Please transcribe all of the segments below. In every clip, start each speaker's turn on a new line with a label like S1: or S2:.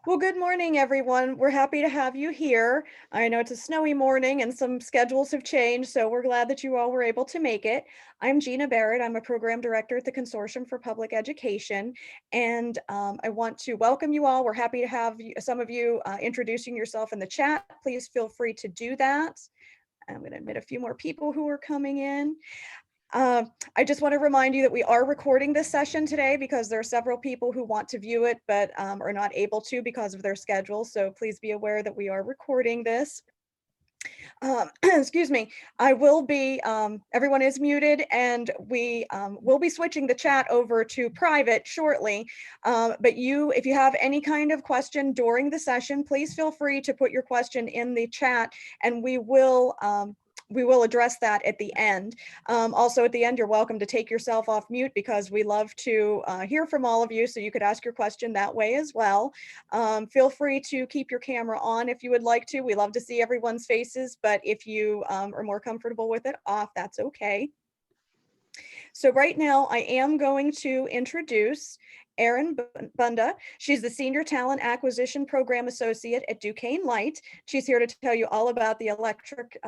S1: Well, good morning, everyone. We're happy to have you here. I know it's a snowy morning and some schedules have changed, so we're glad that you all were able to make it. I'm Gina Barrett. I'm a program director at the Consortium for Public Education, and I want to welcome you all. We're happy to have some of you introducing yourself in the chat. Please feel free to do that. I'm going to admit a few more people who are coming in. I just want to remind you that we are recording this session today because there are several people who want to view it but are not able to because of their schedule. So please be aware that we are recording this. Excuse me, I will be, everyone is muted, and we will be switching the chat over to private shortly. But if you have any kind of question during the session, please feel free to put your question in the chat and we will address that at the end. Also at the end, you're welcome to take yourself off mute because we love to hear from all of you, so you could ask your question that way as well. Feel free to keep your camera on if you would like to. We love to see everyone's faces, but if you are more comfortable with it off, that's okay. So right now I am going to introduce Erin Bunda. She's the Senior Talent Acquisition Program Associate at Duquesne Light. She's here to tell you all about the electric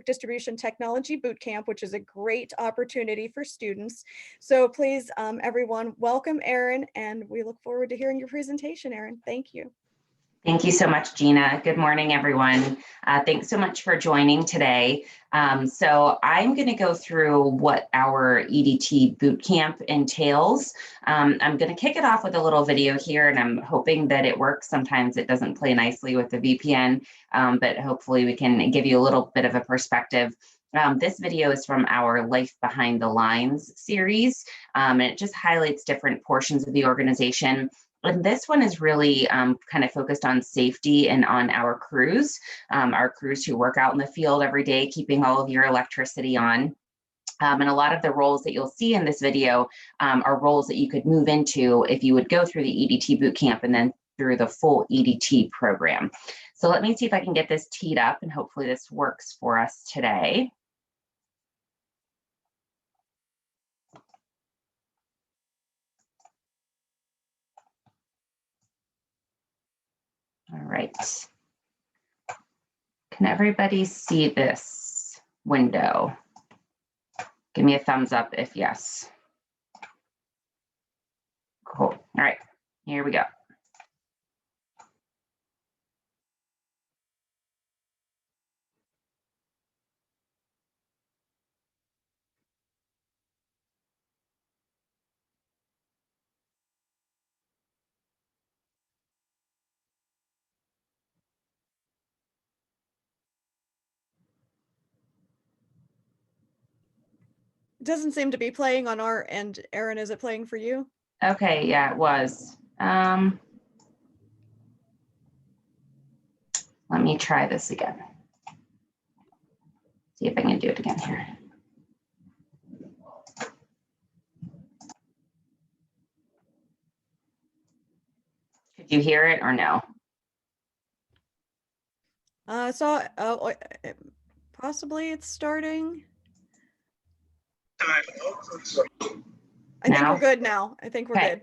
S1: distribution technology bootcamp, which is a great opportunity for students. So please, everyone, welcome Erin, and we look forward to hearing your presentation, Erin. Thank you.
S2: Thank you so much, Gina. Good morning, everyone. Thanks so much for joining today. So I'm going to go through what our EDT bootcamp entails. I'm going to kick it off with a little video here, and I'm hoping that it works. Sometimes it doesn't play nicely with the VPN, but hopefully we can give you a little bit of a perspective. This video is from our Life Behind the Lines series, and it just highlights different portions of the organization. And this one is really kind of focused on safety and on our crews who work out in the field every day, keeping all of your electricity on. And a lot of the roles that you'll see in this video are roles that you could move into if you would go through the EDT bootcamp and then through the full EDT program. So let me see if I can get this teed up, and hopefully this works for us today. All right. Can everybody see this window? Give me a thumbs up if yes. Cool. All right, here we go.
S1: It doesn't seem to be playing on our end. Erin, is it playing for you?
S2: Okay, yeah, it was. Let me try this again. See if I can do it again here. Could you hear it or no?
S1: Possibly it's starting. I
S2: Now?
S1: think we're good now. I think we're good.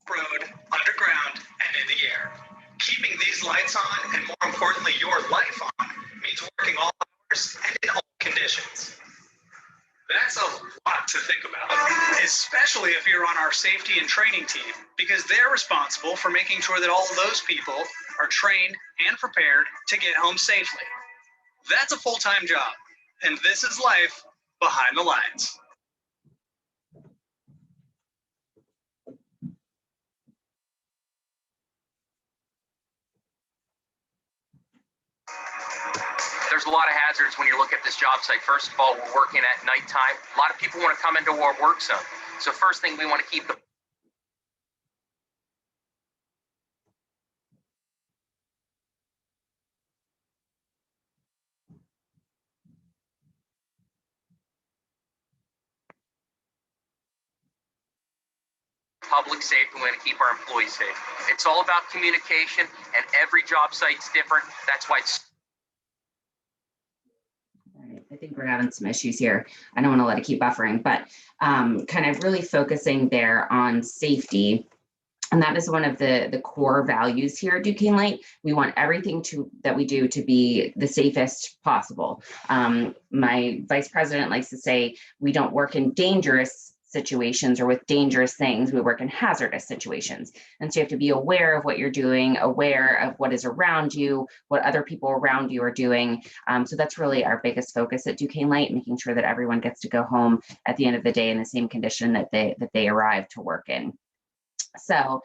S3: Road, underground, and in the air. Keeping these lights on, and more importantly, your life on, means working all hours and in all conditions. That's a lot to think about, especially if you're on our safety and training team, because they're responsible for making sure that all of those people are trained and prepared to get home safely. That's a full-time job, and this is life behind the lines.
S4: There's a lot of hazards when you look at this job site. First of all, we're working at nighttime. A lot of people want to come into our work zone. So first thing, we want to keep the public safe, and we want to keep our employees safe. It's all about communication, and every job site's different. That's why it's
S2: I think we're having some issues here. I don't want to let it keep buffering, but kind of really focusing there on safety. And that is one of the core values here at Duquesne Light. We want everything that we do to be the safest possible. My vice president likes to say, we don't work in dangerous situations or with dangerous things, we work in hazardous situations. And so you have to be aware of what you're doing, aware of what is around you, what other people around you are doing. So that's really our biggest focus at Duquesne Light, making sure that everyone gets to go home at the end of the day in the same condition that they arrive to work in. So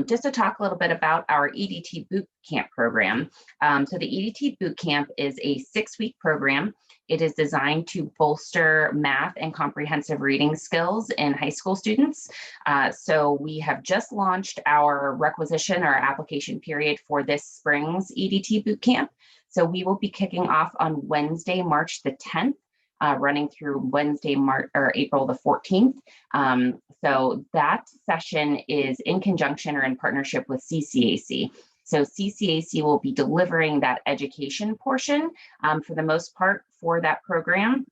S2: just to talk a little bit about our EDT Boot Camp program. So the EDT Boot Camp is a 6-week program. It is designed to bolster math and comprehensive reading skills in high school students. So we have just launched our requisition or application period for this spring's EDT Boot Camp. So we will be kicking off on Wednesday, March the 10th. Running through Wednesday, April the 14th. So that session is in conjunction or in partnership with CCAC. So CCAC will be delivering that education portion for the most part for that program.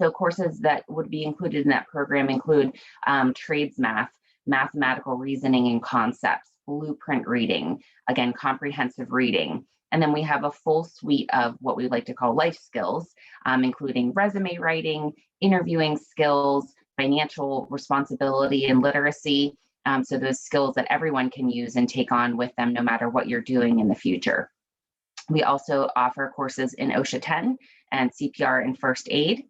S2: So courses that would be included in that program include trades math, mathematical reasoning and concepts, blueprint reading, again, comprehensive reading. And then we have a full suite of what we like to call life skills, including resume writing, interviewing skills, financial responsibility and literacy. So those skills that everyone can use and take on with them no matter what you're doing in the future. We also offer courses in OSHA 10 and CPR and first aid.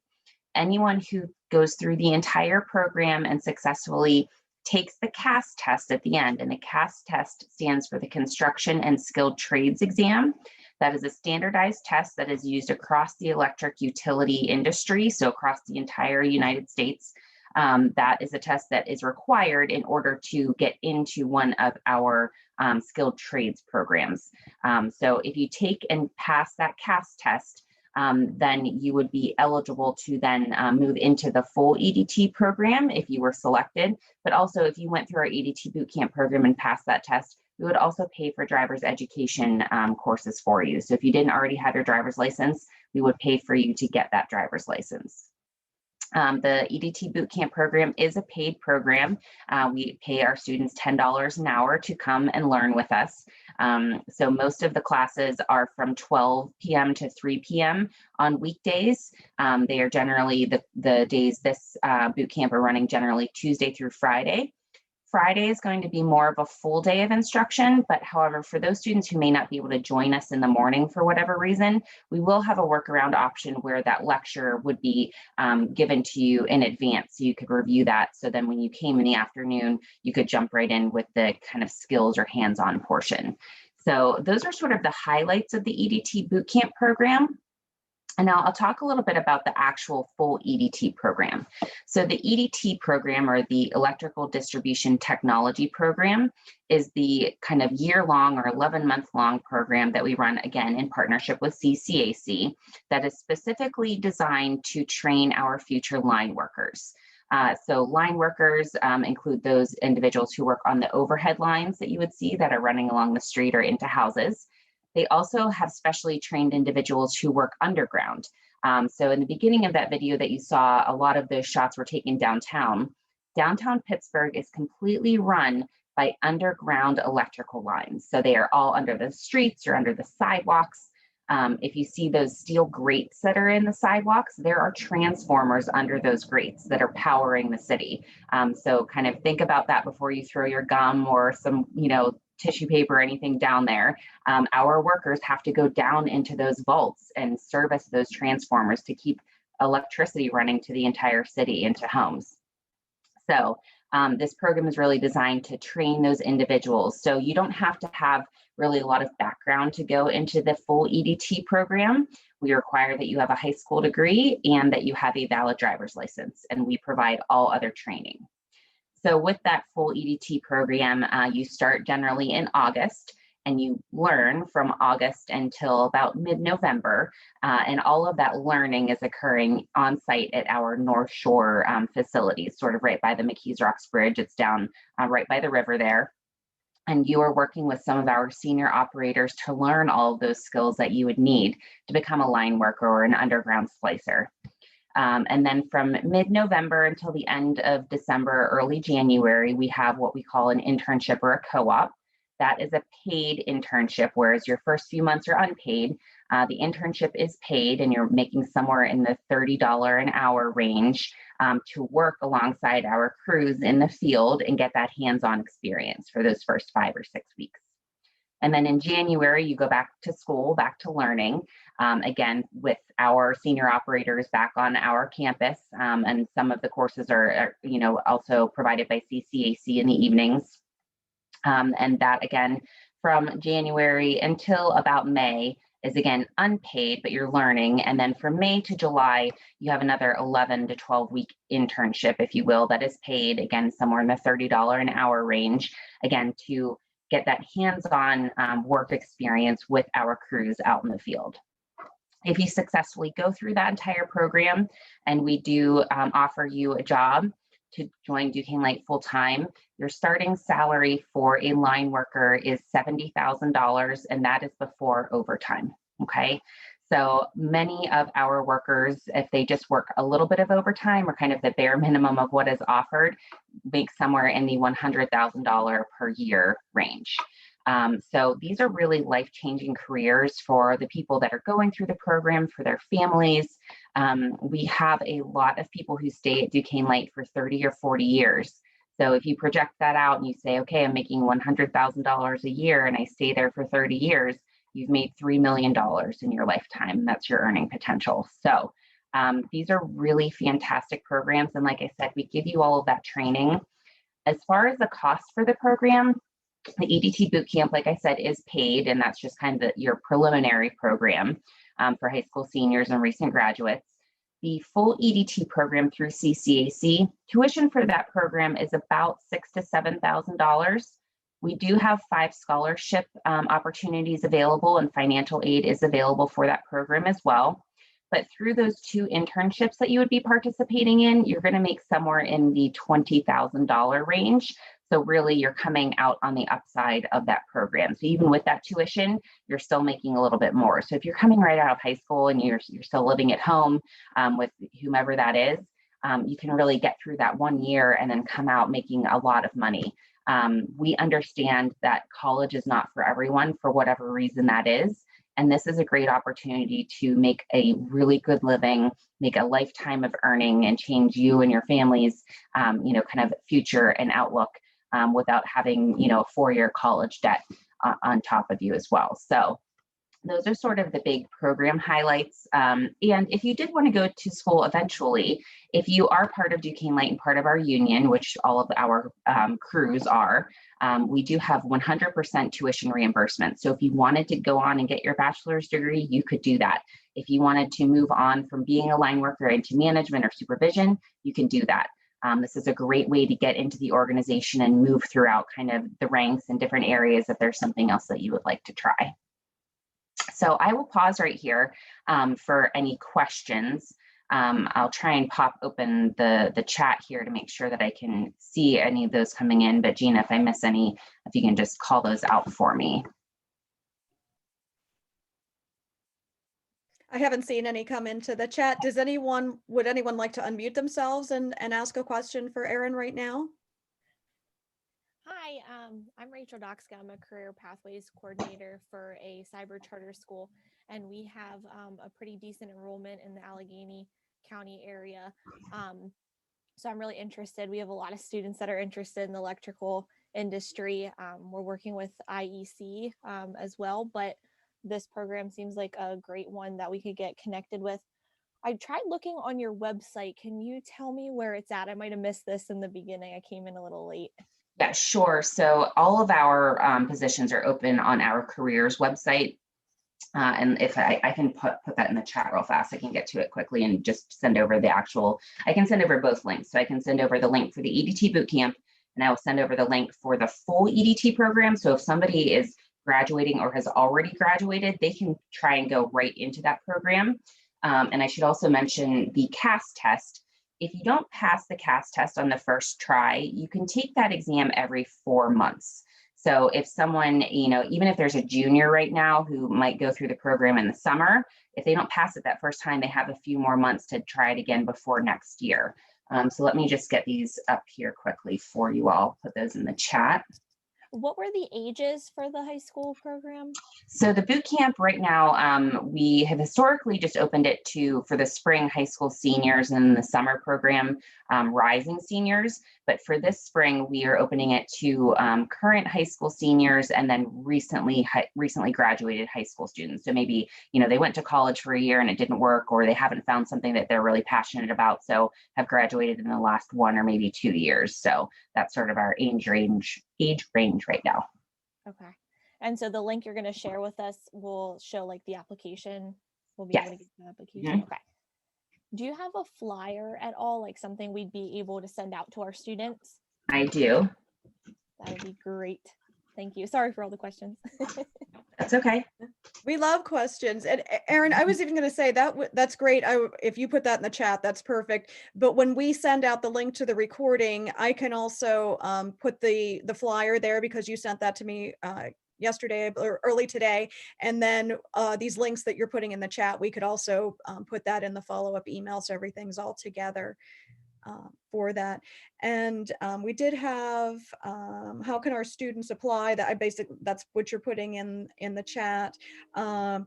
S2: Anyone who goes through the entire program and successfully takes the CAS test at the end, and the CAS test stands for the Construction and Skilled Trades Exam. That is a standardized test that is used across the electric utility industry, so across the entire United States. That is a test that is required in order to get into one of our skilled trades programs. So if you take and pass that CAS test, then you would be eligible to then move into the full EDT program if you were selected. But also if you went through our EDT bootcamp program and passed that test, we would also pay for driver's education courses for you. So if you didn't already have your driver's license, we would pay for you to get that driver's license. The EDT Bootcamp program is a paid program. We pay our students $10 an hour to come and learn with us. So most of the classes are from 12 p.m. to 3 p.m. on weekdays. They are generally the days this bootcamp are running generally Tuesday through Friday. Friday is going to be more of a full day of instruction, but however, for those students who may not be able to join us in the morning for whatever reason, we will have a workaround option where that lecture would be given to you in advance so you could review that. So then when you came in the afternoon, you could jump right in with the kind of skills or hands-on portion. So those are sort of the highlights of the EDT Bootcamp program. And now I'll talk a little bit about the actual full EDT program. So the EDT program, or the Electrical Distribution Technology program, is the kind of year-long or 11-month-long program that we run, again, in partnership with CCAC, that is specifically designed to train our future line workers. So line workers include those individuals who work on the overhead lines that you would see that are running along the street or into houses. They also have specially trained individuals who work underground. So in the beginning of that video that you saw, a lot of those shots were taken downtown. Downtown Pittsburgh is completely run by underground electrical lines. So they are all under the streets or under the sidewalks. If you see those steel grates that are in the sidewalks, there are transformers under those grates that are powering the city. So kind of think about that before you throw your gum or some, tissue paper or anything down there. Our workers have to go down into those vaults and service those transformers to keep electricity running to the entire city into homes. So this program is really designed to train those individuals. So you don't have to have really a lot of background to go into the full EDT program. We require that you have a high school degree and that you have a valid driver's license, and we provide all other training. So with that full EDT program, you start generally in August, and you learn from August until about mid-November, and all of that learning is occurring on site at our North Shore facilities, sort of right by the McKees Rocks Bridge. It's down right by the river there. And you are working with some of our senior operators to learn all of those skills that you would need to become a line worker or an underground splicer. And then from mid-November until the end of December, early January, we have what we call an internship or a co-op. That is a paid internship, whereas your first few months are unpaid. The internship is paid, and you're making somewhere in the $30 an hour range to work alongside our crews in the field and get that hands-on experience for those first 5 or 6 weeks. And then in January, you go back to school, back to learning, again, with our senior operators back on our campus. And some of the courses are also provided by CCAC in the evenings. And that, again, from January until about May is, again, unpaid, but you're learning. And then from May to July, you have another 11 to 12 week internship, if you will, that is paid, again, somewhere in the $30 an hour range, again, to get that hands-on work experience with our crews out in the field. If you successfully go through that entire program, and we do offer you a job to join Duquesne Light full-time, your starting salary for a line worker is $70,000, and that is before overtime, okay? So many of our workers, if they just work a little bit of overtime or kind of the bare minimum of what is offered, make somewhere in the $100,000 per year range. So these are really life-changing careers for the people that are going through the program, for their families. We have a lot of people who stay at Duquesne Light for 30 or 40 years. So if you project that out and you say, okay, I'm making $100,000 a year and I stay there for 30 years, you've made $3 million in your lifetime. That's your earning potential. So these are really fantastic programs. And like I said, we give you all of that training. As far as the cost for the program, the EDT Bootcamp, like I said, is paid, and that's just kind of your preliminary program for high school seniors and recent graduates. The full EDT program through CCAC, tuition for that program is about $6,000 to $7,000. We do have 5 scholarship opportunities available, and financial aid is available for that program as well. But through those 2 internships that you would be participating in, you're going to make somewhere in the $20,000 range. So really, you're coming out on the upside of that program. So even with that tuition, you're still making a little bit more. So if you're coming right out of high school and you're still living at home with whomever that is, you can really get through that 1 year and then come out making a lot of money. We understand that college is not for everyone for whatever reason that is. And this is a great opportunity to make a really good living, make a lifetime of earning, and change you and your family's, kind of future and outlook without having, a 4-year college debt on top of you as well. So those are sort of the big program highlights. And if you did want to go to school eventually, if you are part of Duquesne Light and part of our union, which all of our crews are, we do have 100% tuition reimbursement. So if you wanted to go on and get your bachelor's degree, you could do that. If you wanted to move on from being a line worker into management or supervision, you can do that. This is a great way to get into the organization and move throughout kind of the ranks in different areas if there's something else that you would like to try. So I will pause right here for any questions. I'll try and pop open the chat here to make sure that I can see any of those coming in. But Gina, if I miss any, if you can just call those out for me.
S1: I haven't seen any come into the chat. Would anyone like to unmute themselves and ask a question for Erin right now?
S5: Hi, I'm Rachel Doxka. I'm a career pathways coordinator for a cyber charter school, and we have a pretty decent enrollment in the Allegheny County area. So I'm really interested. We have a lot of students that are interested in the electrical industry. We're working with IEC as well, but this program seems like a great one that we could get connected with. I tried looking on your website. Can you tell me where it's at? I might have missed this in the beginning. I came in a little late.
S2: Yeah, sure. So all of our positions are open on our careers website. And if I can put that in the chat real fast, I can get to it quickly and just send over I can send over both links. So I can send over the link for the EDT Bootcamp, and I will send over the link for the full EDT program. So if somebody is graduating or has already graduated, they can try and go right into that program. And I should also mention the CAS test. If you don't pass the CAS test on the first try, you can take that exam every 4 months. So if someone, even if there's a junior right now who might go through the program in the summer, if they don't pass it that first time, they have a few more months to try it again before next year. So let me just get these up here quickly for you all, put those in the chat.
S5: What were the ages for the high school program?
S2: So the boot camp right now, we have historically just opened it for the spring high school seniors and the summer program rising seniors. But for this spring, we are opening it to current high school seniors and then recently graduated high school students. So maybe, they went to college for a year and it didn't work, or they haven't found something that they're really passionate about, so have graduated in the last 1 or maybe 2 years. So that's sort of our age range right now.
S5: Okay. And so the link you're going to share with us will show like the application. We'll be
S2: Yes.
S5: able to get the application.
S2: Mm-hmm.
S5: Okay. Do you have a flyer at all, like something we'd be able to send out to our students?
S2: I do.
S5: That would be great. Thank you. Sorry for all the questions.
S2: That's okay.
S1: We love questions. And Erin, I was even going to say that's great. If you put that in the chat, that's perfect. But when we send out the link to the recording, I can also put the flyer there, because you sent that to me yesterday or early today. And then these links that you're putting in the chat, we could also put that in the follow-up email, so everything's all together for that. And we did have how can our students apply? That's what you're putting in the chat. Erin,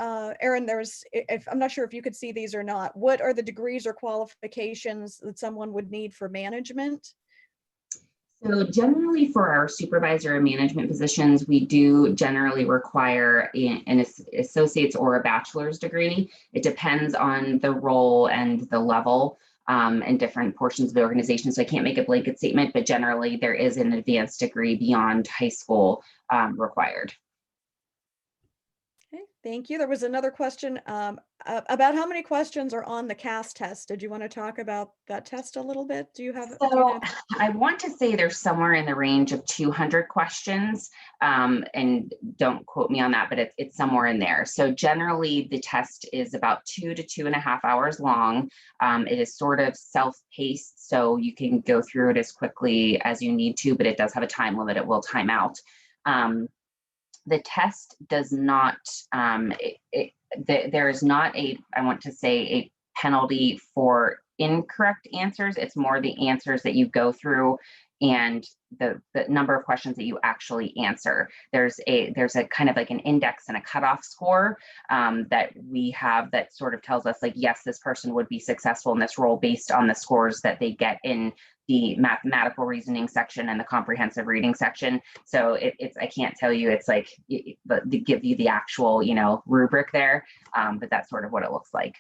S1: I'm not sure if you could see these or not. What are the degrees or qualifications that someone would need for management?
S2: So generally for our supervisor and management positions, we do generally require an associate's or a bachelor's degree. It depends on the role and the level and different portions of the organization. So I can't make a blanket statement, but generally there is an advanced degree beyond high school required.
S1: Okay, thank you. There was another question about how many questions are on the CAS test. Did you want to talk about that test a little bit? Do you have?
S2: So I want to say there's somewhere in the range of 200 questions, and don't quote me on that, but it's somewhere in there. So generally the test is about 2 to 2.5 hours long. It is sort of self-paced, so you can go through it as quickly as you need to, but it does have a time limit. It will time out. The test does not, there is not I want to say a penalty for incorrect answers. It's more the answers that you go through and the number of questions that you actually answer. There's a kind of like an index and a cutoff score that we have that sort of tells us like, yes, this person would be successful in this role based on the scores that they get in the mathematical reasoning section and the comprehensive reading section. So I can't tell you, it's like, they give you the actual, rubric there, but that's sort of what it looks like.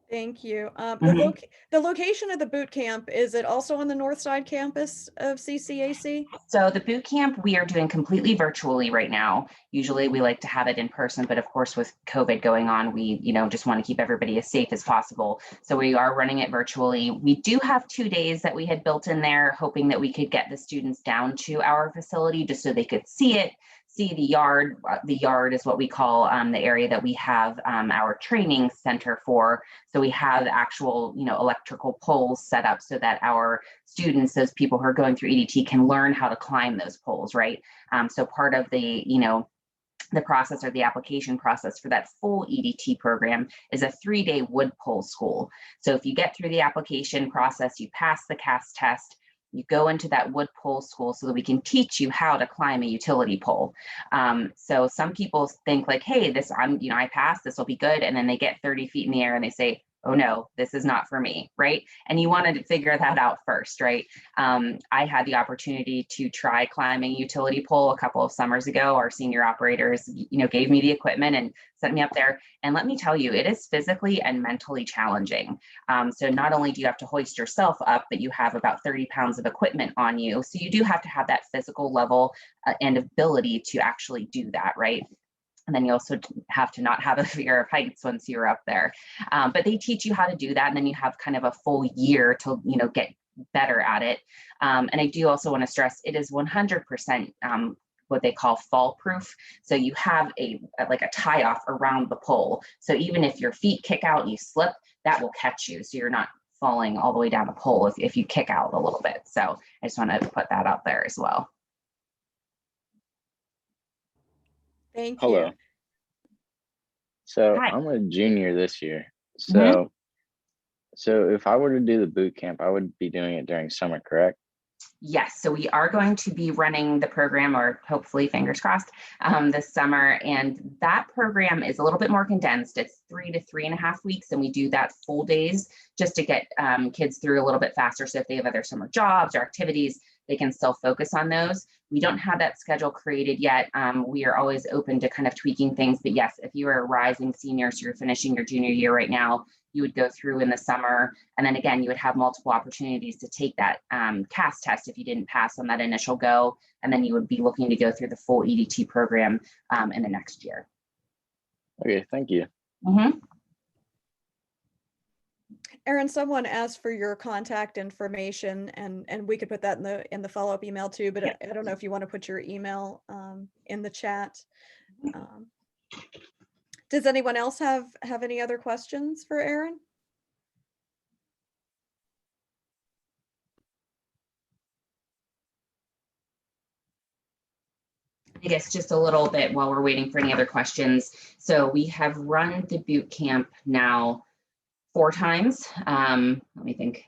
S1: Thank you.
S2: Mhm.
S1: The location of the boot camp, is it also on the North Side campus of CCAC?
S2: So the boot camp we are doing completely virtually right now. Usually we like to have it in person, but of course with COVID going on, we just want to keep everybody as safe as possible. So we are running it virtually. We do have 2 days that we had built in there, hoping that we could get the students down to our facility just so they could see it. See the yard. The yard is what we call the area that we have our training center for. So we have actual, electrical poles set up so that our students, those people who are going through EDT, can learn how to climb those poles, right? So part of the, the process or the application process for that full EDT program is a 3-day wood pole school. So if you get through the application process, you pass the CAS test, you go into that wood pole school so that we can teach you how to climb a utility pole. So some people think like, hey, I passed, this will be good. And then they get 30 feet in the air and they say, oh no, this is not for me, right? And you wanted to figure that out first, right? I had the opportunity to try climbing a utility pole a couple of summers ago. Our senior operators, gave me the equipment and sent me up there. And let me tell you, it is physically and mentally challenging. So not only do you have to hoist yourself up, but you have about 30 pounds of equipment on you. So you do have to have that physical level and ability to actually do that, right? And then you also have to not have a fear of heights once you're up there. But they teach you how to do that. And then you have kind of a full year to, get better at it. And I do also want to stress, it is 100% what they call fall proof. So you have like a tie off around the pole. So even if your feet kick out and you slip, that will catch you. So you're not falling all the way down a pole if you kick out a little bit. So I just want to put that out there as well.
S1: Thank
S6: Hello.
S1: you.
S6: So
S2: Hi.
S6: I'm a junior this year. So if I were to do the boot camp, I would be doing it during summer, correct?
S2: Yes, so we are going to be running the program, or hopefully, fingers crossed, this summer. And that program is a little bit more condensed. It's 3 to 3.5 weeks, and we do that full days just to get kids through a little bit faster. So if they have other summer jobs or activities, they can still focus on those. We don't have that schedule created yet. We are always open to kind of tweaking things. But yes, if you are a rising senior, so you're finishing your junior year right now, you would go through in the summer. And then again, you would have multiple opportunities to take that CAS test if you didn't pass on that initial go. And then you would be looking to go through the full EDT program in the next year.
S6: Okay, thank you.
S1: Erin, someone asked for your contact information, and we could put that in the follow-up email too, but I don't know if you want to put your email in the chat. Does anyone else have any other questions for Erin?
S2: I guess just a little bit while we're waiting for any other questions. So we have run the boot camp now 4 times. Let me think.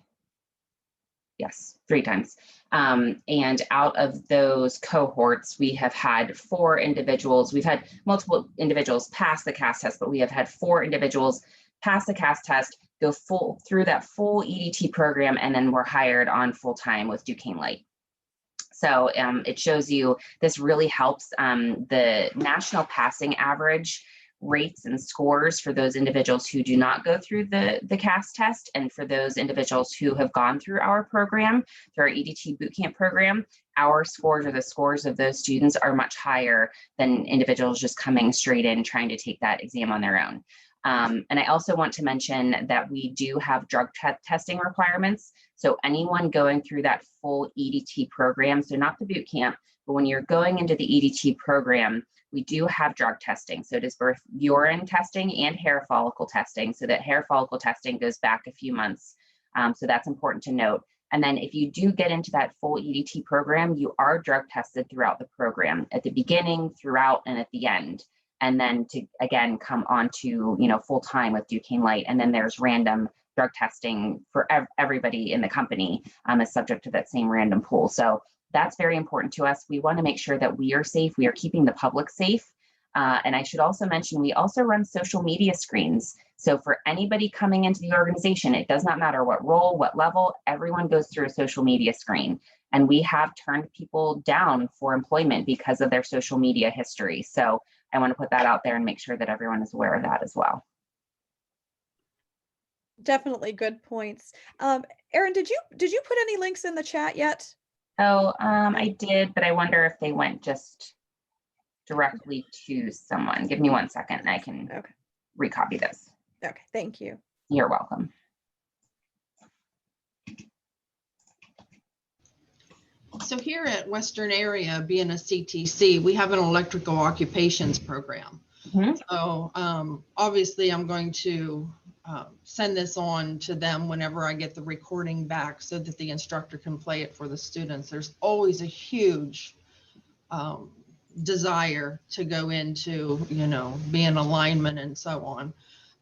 S2: Yes, 3 times. And out of those cohorts, we have had 4 individuals. We've had multiple individuals pass the CAS test, but we have had 4 individuals pass the CAS test, go through that full EDT program, and then were hired on full time with Duquesne Light. So it shows you this really helps the national passing average rates and scores for those individuals who do not go through the CAS test, and for those individuals who have gone through our program, through our EDT bootcamp program, our scores, or the scores of those students, are much higher than individuals just coming straight in trying to take that exam on their own. And I also want to mention that we do have drug testing requirements. So anyone going through that full EDT program, so not the boot camp, but when you're going into the EDT program, we do have drug testing. So it is both urine testing and hair follicle testing. So that hair follicle testing goes back a few months. So that's important to note. And then if you do get into that full EDT program, you are drug tested throughout the program, at the beginning, throughout, and at the end. And then to, again, come on to, full time with Duquesne Light. And then there's random drug testing for everybody in the company is subject to that same random pool. So that's very important to us. We want to make sure that we are safe. We are keeping the public safe. And I should also mention, we also run social media screens. So for anybody coming into the organization, it does not matter what role, what level, everyone goes through a social media screen. And we have turned people down for employment because of their social media history. So I want to put that out there and make sure that everyone is aware of that as well.
S1: Definitely good points. Erin, did you put any links in the chat yet?
S2: Oh, I did, but I wonder if they went just directly to someone. Give me 1 second and I can recopy this.
S1: Okay, thank you.
S2: You're welcome.
S7: So here at Western Area, being a CTC, we have an electrical occupations program. So obviously I'm going to send this on to them whenever I get the recording back so that the instructor can play it for the students. There's always a huge desire to go into, be in alignment and so on.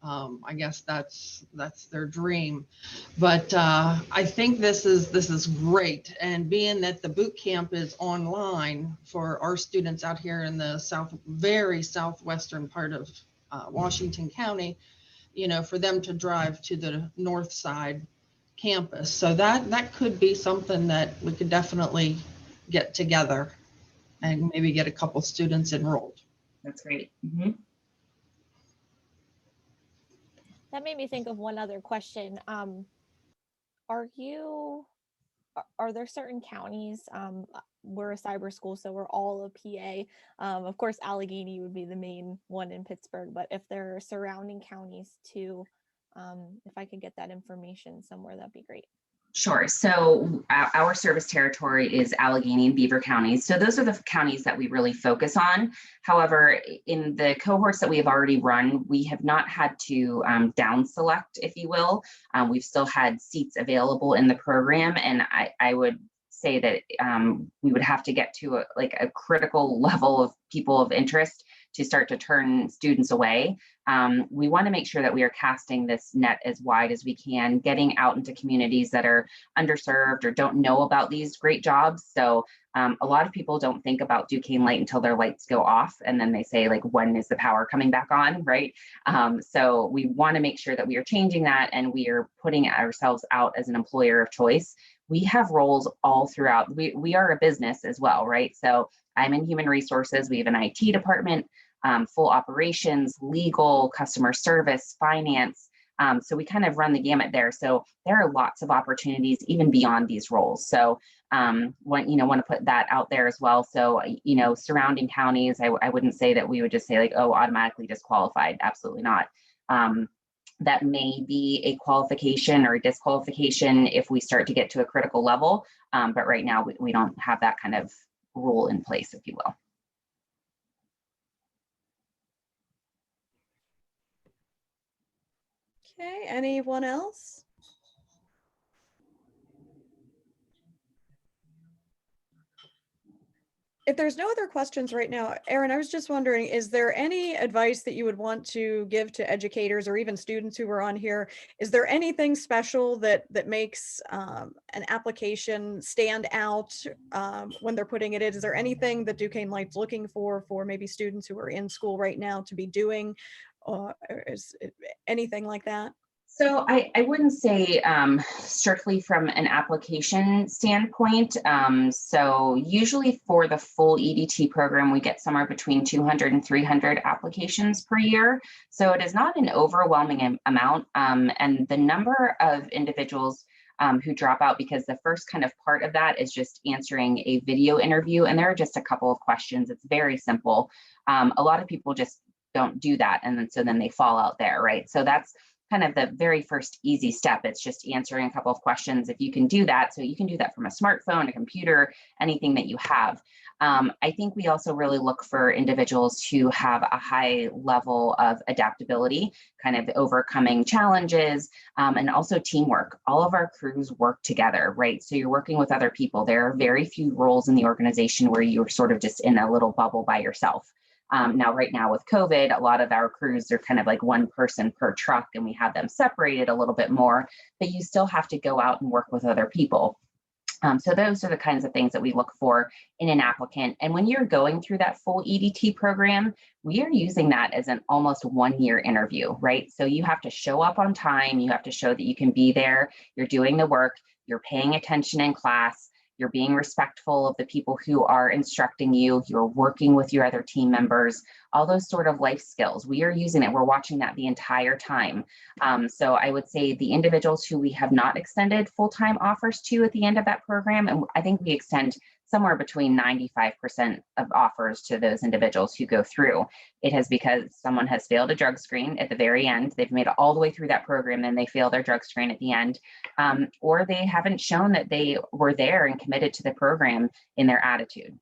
S7: I guess that's their dream, but I think this is great. And being that the boot camp is online for our students out here in the very southwestern part of Washington County, for them to drive to the north side campus. So that could be something that we could definitely get together and maybe get a couple students enrolled.
S2: That's great.
S5: That made me think of one other question. Are there certain counties, we're a cyber school, so we're all a PA. Of course, Allegheny would be the main one in Pittsburgh, but if there are surrounding counties too, if I could get that information somewhere, that'd be great.
S2: Sure. So our service territory is Allegheny and Beaver counties. So those are the counties that we really focus on. However, in the cohorts that we have already run, we have not had to down select, if you will. We've still had seats available in the program. And I would say that we would have to get to a critical level of people of interest to start to turn students away. We want to make sure that we are casting this net as wide as we can, getting out into communities that are underserved or don't know about these great jobs. So a lot of people don't think about Duquesne Light until their lights go off, and then they say, like, when is the power coming back on, right? So we want to make sure that we are changing that, and we are putting ourselves out as an employer of choice. We have roles all throughout. We are a business as well, right? So I'm in human resources. We have an IT department, full operations, legal, customer service, finance. So we kind of run the gamut there. So there are lots of opportunities even beyond these roles. So want to put that out there as well. So, surrounding counties, I wouldn't say that we would just say, like, oh, automatically disqualified. Absolutely not. That may be a qualification or a disqualification if we start to get to a critical level. But right now we don't have that kind of rule in place, if you will.
S1: Okay, anyone else? If there's no other questions right now, Erin, I was just wondering, is there any advice that you would want to give to educators or even students who are on here? Is there anything special that makes an application stand out when they're putting it in? Is there anything that Duquesne Light's looking for maybe students who are in school right now to be doing? Or is it anything like that?
S2: So I wouldn't say strictly from an application standpoint. So usually for the full EDT program, we get somewhere between 200 and 300 applications per year. So it is not an overwhelming amount. And the number of individuals who drop out, because the first kind of part of that is just answering a video interview. And there are just a couple of questions. It's very simple. A lot of people just don't do that. And so then they fall out there, right? So that's kind of the very first easy step. It's just answering a couple of questions. If you can do that, so you can do that from a smartphone, a computer, anything that you have. I think we also really look for individuals who have a high level of adaptability, kind of overcoming challenges, and also teamwork. All of our crews work together, right? So you're working with other people. There are very few roles in the organization where you're sort of just in a little bubble by yourself. Now, right now with COVID, a lot of our crews are kind of like one person per truck, and we have them separated a little bit more, but you still have to go out and work with other people. So those are the kinds of things that we look for in an applicant. And when you're going through that full EDT program, we are using that as an almost 1-year interview, right? So you have to show up on time, you have to show that you can be there, you're doing the work, you're paying attention in class, you're being respectful of the people who are instructing you, you're working with your other team members, all those sort of life skills. We are using it, we're watching that the entire time. So I would say the individuals who we have not extended full-time offers to at the end of that program, and I think we extend somewhere between 95% of offers to those individuals who go through. It has because someone has failed a drug screen at the very end. They've made it all the way through that program, then they fail their drug screen at the end, or they haven't shown that they were there and committed to the program in their attitude.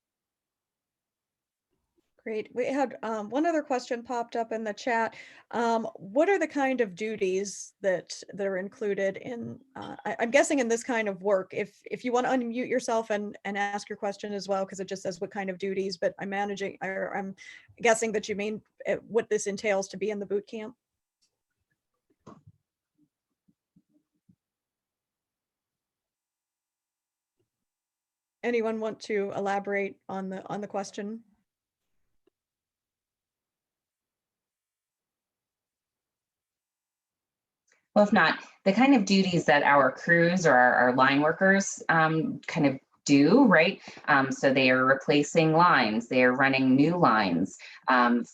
S1: Great. We had one other question popped up in the chat. What are the kind of duties that are included in, I'm guessing in this kind of work, if you want to unmute yourself and ask your question as well, because it just says what kind of duties, but I'm guessing that you mean what this entails to be in the boot camp. Anyone want to elaborate on the question?
S2: Well, if not, the kind of duties that our crews or our line workers kind of do, right? So they are replacing lines, they are running new lines.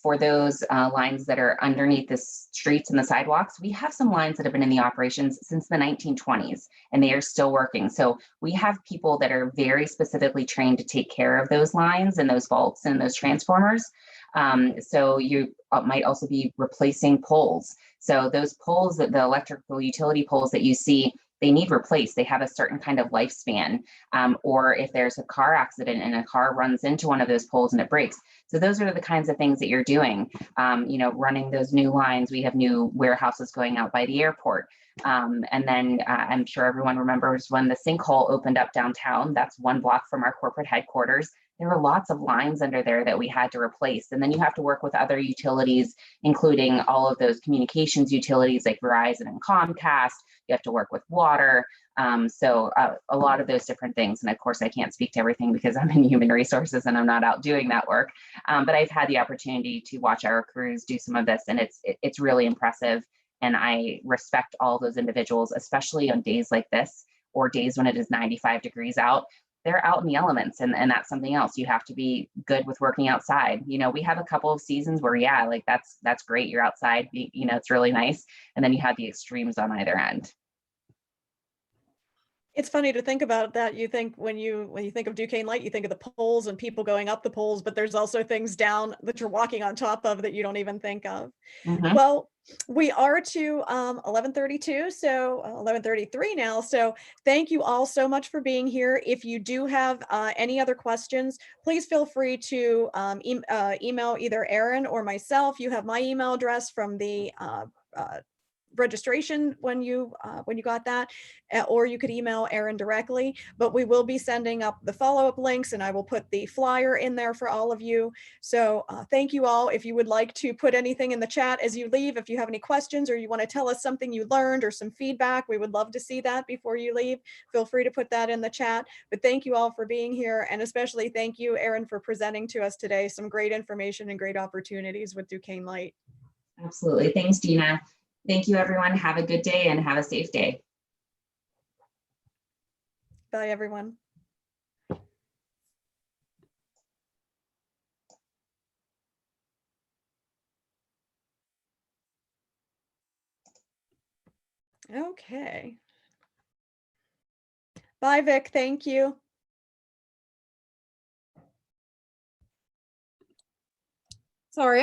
S2: For those lines that are underneath the streets and the sidewalks, we have some lines that have been in the operations since the 1920s, and they are still working. So we have people that are very specifically trained to take care of those lines and those vaults and those transformers. So you might also be replacing poles. So those poles, that the electrical utility poles that you see, they need replaced. They have a certain kind of lifespan, or if there's a car accident and a car runs into one of those poles and it breaks. So those are the kinds of things that you're doing, running those new lines. We have new warehouses going out by the airport. And then I'm sure everyone remembers when the sinkhole opened up downtown. That's 1 block from our corporate headquarters. There were lots of lines under there that we had to replace. And then you have to work with other utilities, including all of those communications utilities like Verizon and Comcast. You have to work with water. So a lot of those different things. And of course, I can't speak to everything because I'm in human resources and I'm not out doing that work. But I've had the opportunity to watch our crews do some of this, and it's really impressive. And I respect all those individuals, especially on days like this or days when it is 95 degrees out. They're out in the elements, and that's something else. You have to be good with working outside. We have a couple of seasons where, yeah, like that's great. You're outside, it's really nice. And then you have the extremes on either end.
S1: It's funny to think about that. You think when you think of Duquesne Light, you think of the poles and people going up the poles, but there's also things down that you're walking on top of that you don't even think of.
S2: Mhm.
S1: Well, we are to 11:32, so 11:33 now. So thank you all so much for being here. If you do have any other questions, please feel free to email either Erin or myself. You have my email address from the registration when you got that, or you could email Erin directly. But we will be sending up the follow-up links, and I will put the flyer in there for all of you. So thank you all. If you would like to put anything in the chat as you leave, if you have any questions or you want to tell us something you learned or some feedback, we would love to see that before you leave. Feel free to put that in the chat. But thank you all for being here, and especially thank you, Erin, for presenting to us today some great information and great opportunities with Duquesne Light.
S2: Absolutely. Thanks, Gina. Thank you, everyone. Have a good day and have a safe day.
S1: Bye, everyone. Okay. Bye, Vic. Thank you. Sorry.